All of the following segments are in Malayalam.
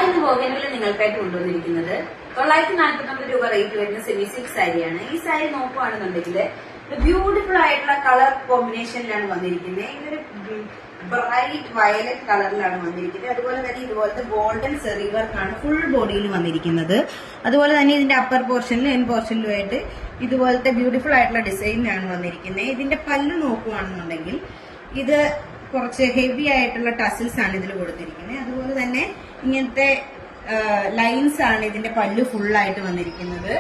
ഇന്ന് ബോഗൻവില്ല നിങ്ങൾക്കായിട്ട് കൊണ്ടുവന്നിരിക്കുന്നത് 949 രൂപ റേറ്റ് വരുന്ന സെമി സിൽക്ക് സാരിയാണ്. ഈ സാരി നോക്കുകയാണെന്നുണ്ടെങ്കിൽ ബ്യൂട്ടിഫുൾ ആയിട്ടുള്ള കളർ കോമ്പിനേഷനിലാണ് വന്നിരിക്കുന്നത്. ഇതൊരു ബ്രൈറ്റ് വയലറ്റ് കളറിലാണ് വന്നിരിക്കുന്നത്. അതുപോലെ തന്നെ ഇതുപോലത്തെ ഗോൾഡൻ സെറി വർക്കാണ് ഫുൾ ബോഡിയിൽ വന്നിരിക്കുന്നത്. അതുപോലെ തന്നെ ഇതിന്റെ അപ്പർ പോർഷനിലും എൻ പോർഷനിലുമായിട്ട് ഇതുപോലത്തെ ബ്യൂട്ടിഫുൾ ആയിട്ടുള്ള ഡിസൈനിലാണ് വന്നിരിക്കുന്നത്. ഇതിന്റെ പല്ല് നോക്കുകയാണെന്നുണ്ടെങ്കിൽ ഇത് കുറച്ച് ഹെവി ആയിട്ടുള്ള ടസിൽസ് ആണ് ഇതിൽ കൊടുത്തിരിക്കുന്നത്. അതുപോലെ തന്നെ ഇങ്ങനത്തെ ലൈൻസ് ആണ് ഇതിന്റെ പല്ല് ഫുള്ളായിട്ട് വന്നിരിക്കുന്നത്.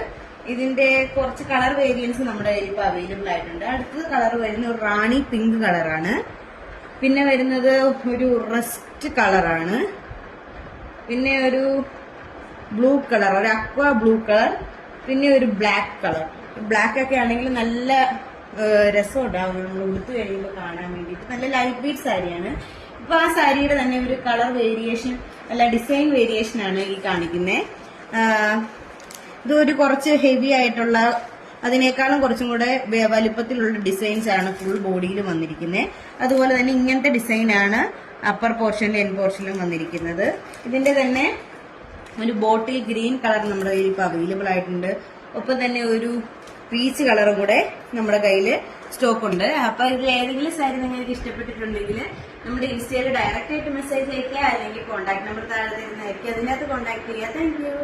ഇതിന്റെ കുറച്ച് കളർ വേരിയൻസ് നമ്മുടെ കയ്യിൽ ഇപ്പോൾ അവൈലബിൾ ആയിട്ടുണ്ട്. അടുത്ത കളർ വരുന്ന ഒരു റാണി പിങ്ക് കളറാണ്. പിന്നെ വരുന്നത് ഒരു റസ്റ്റ് കളറാണ്. പിന്നെ ഒരു ബ്ലൂ കളർ, ഒരു അക്വ ബ്ലൂ കളർ. പിന്നെ ഒരു ബ്ലാക്ക് കളർ. ബ്ലാക്ക് ഒക്കെ ആണെങ്കിൽ നല്ല രസം ഉണ്ടാവും നമ്മൾ ഉടുത്ത് കഴിയുമ്പോൾ കാണാൻ വേണ്ടിയിട്ട്. നല്ല ലൈറ്റ് വെയ്റ്റ് സാരിയാണ്. ഇപ്പൊ ആ സാരിയുടെ തന്നെ ഒരു കളർ വേരിയേഷൻ അല്ല ഡിസൈൻ വേരിയേഷൻ ആണ് ഈ കാണിക്കുന്നത്. ഇതൊരു കുറച്ച് ഹെവി ആയിട്ടുള്ള അതിനേക്കാളും കുറച്ചും കൂടെ വലിപ്പത്തിലുള്ള ഡിസൈൻസ് ആണ് ഫുൾ ബോഡിയിൽ വന്നിരിക്കുന്നത്. അതുപോലെ തന്നെ ഇങ്ങനത്തെ ഡിസൈനാണ് അപ്പർ പോർഷനിലും എൻ പോർഷനിലും വന്നിരിക്കുന്നത്. ഇതിന്റെ തന്നെ ഒരു ബോട്ടിൽ ഗ്രീൻ കളർ നമ്മുടെ കയ്യിൽ ഇപ്പോൾ അവൈലബിൾ ആയിട്ടുണ്ട്. ഒപ്പം തന്നെ ഒരു പീച്ച് കളറും കൂടെ നമ്മുടെ കയ്യിൽ സ്റ്റോക്ക് ഉണ്ട്. അപ്പൊ ഇതിൽ ഏതെങ്കിലും സാരി നിങ്ങൾക്ക് ഇഷ്ടപ്പെട്ടിട്ടുണ്ടെങ്കിൽ നമ്മുടെ ഇൻസ്റ്റയിൽ ഡയറക്റ്റ് ആയിട്ട് മെസ്സേജ് അയക്കുക, അല്ലെങ്കിൽ കോൺടാക്ട് നമ്പർ താഴെ തരുന്നതായിരിക്കും. അതിനകത്ത് കോൺടാക്ട് ചെയ്യുക. Thank you.